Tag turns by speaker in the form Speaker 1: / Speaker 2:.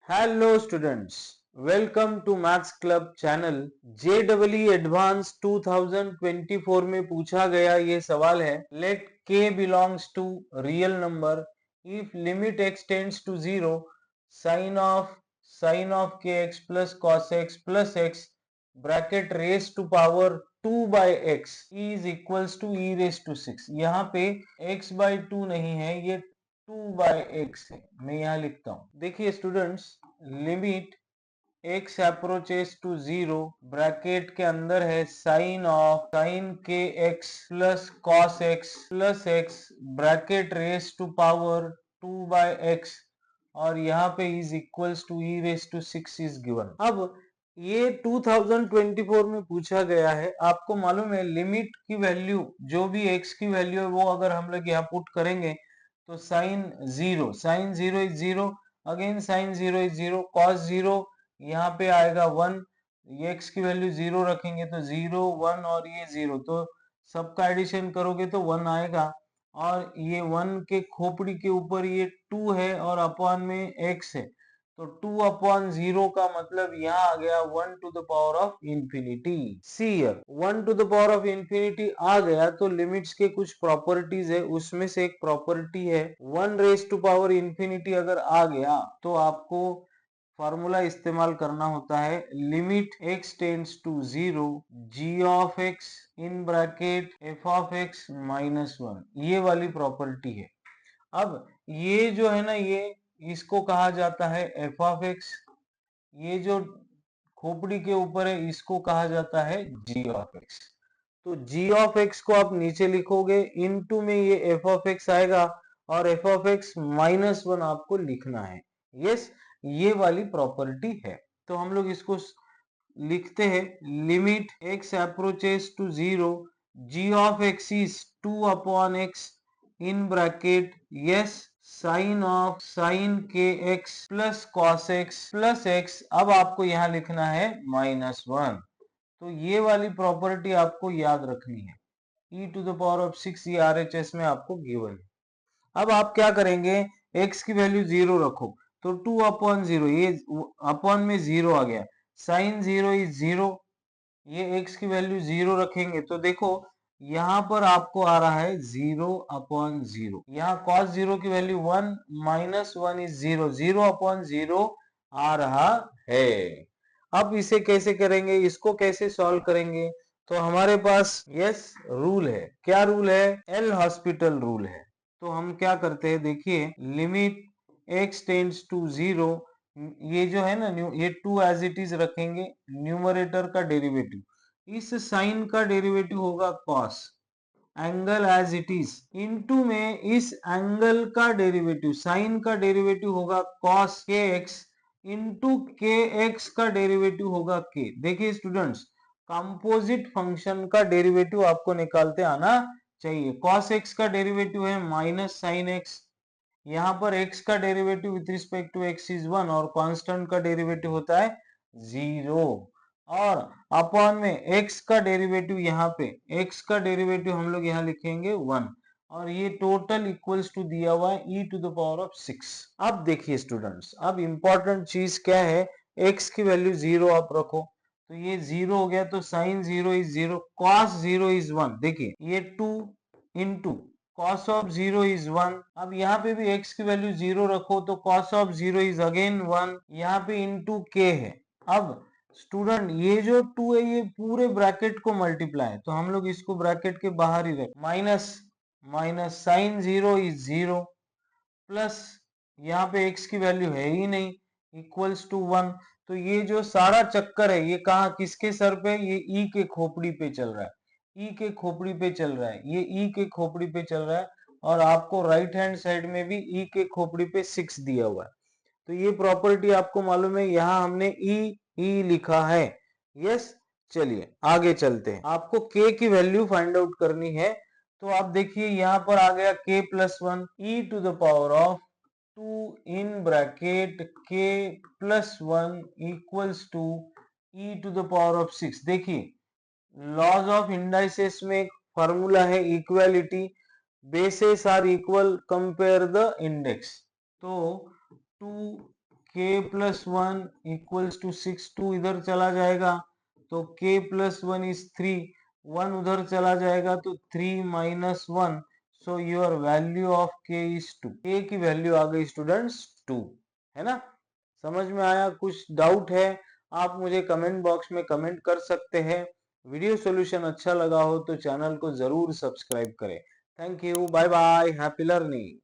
Speaker 1: Hello students, welcome to maths club channel. JEE advanced 2024 में पूछा गया ये सवाल है, let k belongs to real number if limit x tends to 0 sin of kx plus cos x plus x bracket raise to power 2 by x is equals to e raise to 6। यहाँ पे x by 2 नहीं है, ये 2 by x है। मैं यहाँ लिखता हूं, देखिए students, limit x approaches to 0 bracket के अंदर है sin के x plus cos x plus x bracket raise to power 2 by x और यहाँ पे is equals to e raise to 6 is given. अब ये 2024 में पूछा गया है, आपको मालूम है लिमिट की वैल्यू जो भी x की वैल्यू है वो अगर हम लोग यहाँ पुट करेंगे तो sine zero is zero, again sine zero is zero, cos zero यहाँ पे आएगा 1, एक्स की वैल्यू 0 रखेंगे तो 0 1 और ये 0, तो सबका एडिशन करोगे तो 1 आएगा और ये 1 के खोपड़ी के ऊपर ये 2 है और अपॉन में x है, तो 2 अपॉन 0 का मतलब यहाँ आ गया 1 to the power of infinity. See here 1 to the power of infinity आ गया तो लिमिट्स के कुछ प्रॉपर्टीज है, उसमें से एक प्रॉपर्टी है 1 रेस टू पावर इंफिनिटी अगर आ गया तो आपको फॉर्मूला इस्तेमाल करना होता है limit x tends to 0 g of x in bracket f of x minus 1, ये वाली प्रॉपर्टी है। अब ये जो है ना, ये इसको कहा जाता है f ऑफ x, ये जो खोपड़ी के ऊपर है इसको कहा जाता है g ऑफ x। तो g ऑफ x को आप नीचे लिखोगे, इनटू में ये f ऑफ x आएगा और f ऑफ x माइनस 1 आपको लिखना है। यस, ये वाली प्रॉपर्टी है। तो हम लोग इसको लिखते हैं limit x approaches to 0 g of x is 2 upon x in bracket yes sine के x plus cos x plus x, अब आपको यहाँ लिखना है माइनस 1। तो ये वाली प्रॉपर्टी आपको याद रखनी है, e to the power of 6 ये RHS में आपको गिवन है। अब आप क्या करेंगे, x की वैल्यू 0 रखो तो 2 अपॉन 0, ये अपॉन में 0 आ गया, साइन 0 इज 0, ये x की वैल्यू 0 रखेंगे तो देखो यहाँ पर आपको आ रहा है 0 अपॉन 0, यहाँ cos 0 की वैल्यू 1 माइनस 1 इज 0, 0 अपॉन 0 आ रहा है। अब इसे कैसे करेंगे, इसको कैसे सॉल्व करेंगे, तो हमारे पास यस रूल है। क्या रूल है? एल हॉस्पिटल रूल है। तो हम क्या करते हैं, देखिए लिमिट x टेंड्स टू 0, ये जो है ना ये 2 एज इट इज रखेंगे, न्यूमरेटर का डेरिवेटिव, इस साइन का डेरिवेटिव होगा cos, angle as it is, into में इस एंगल का डेरिवेटिव साइन का डेरिवेटिव होगा cos kx, इनटू kx का डेरिवेटिव होगा k। देखिए स्टूडेंट्स, कंपोजिट फंक्शन का डेरिवेटिव आपको निकालते आना चाहिए। cos x का डेरिवेटिव है माइनस साइन x, यहाँ पर x का derivative with respect to x is 1 और कांस्टेंट का डेरिवेटिव होता है 0 और अपॉन में x का डेरिवेटिव, यहाँ पे x का डेरिवेटिव हम लोग यहाँ लिखेंगे 1 और ये टोटल इक्वल्स टू दिया हुआ है e to the power of 6। अब देखिए स्टूडेंट्स, अब इंपॉर्टेंट चीज क्या है, x की वैल्यू 0 आप रखो तो ये 0 हो गया, तो साइन 0 इज 0, कॉस 0 इज 1, देखिए ये 2 इंटू cos ऑफ 0 इज 1, अब यहाँ पे भी x की वैल्यू 0 रखो तो cos ऑफ 0 इज अगेन 1, यहाँ पे इंटू k है। अब स्टूडेंट ये जो 2 है ये पूरे ब्रैकेट को मल्टीप्लाई है, तो हम लोग इसको ब्रैकेट के बाहर ही रखें, माइनस साइन 0 इज 0 प्लस यहाँ पे x की वैल्यू है ही नहीं, इक्वल्स टू 1। तो ये जो सारा चक्कर है ये कहाँ किसके सर पे, ये e के खोपड़ी पे चल रहा है, e के खोपड़ी पे चल रहा है, ये e के खोपड़ी पे चल रहा है और आपको राइट हैंड साइड में भी e के खोपड़ी पे 6 दिया हुआ है। तो ये प्रॉपर्टी आपको मालूम है, यहाँ हमने e लिखा है। यस, चलिए आगे चलते हैं, आपको k की वैल्यू फाइंड आउट करनी है। तो आप देखिए यहाँ पर आ गया k plus 1 e to the power of 2 in bracket k plus 1 equals to e to the power of 6। देखिए लॉज ऑफ इंडाइसेस में एक फॉर्मूला है equality, bases are equal compare the index, तो 2 k प्लस 1 इक्वल्स टू 6, 2 इधर चला जाएगा तो k plus 1 is 3, 1 उधर चला जाएगा तो 3 minus 1, so your value of k is 2। k की वैल्यू आ गई स्टूडेंट्स 2, है ना। समझ में आया? कुछ डाउट है आप मुझे कमेंट बॉक्स में कमेंट कर सकते हैं। वीडियो सॉल्यूशन अच्छा लगा हो तो चैनल को जरूर सब्सक्राइब करें। Thank you, bye bye, happy learning.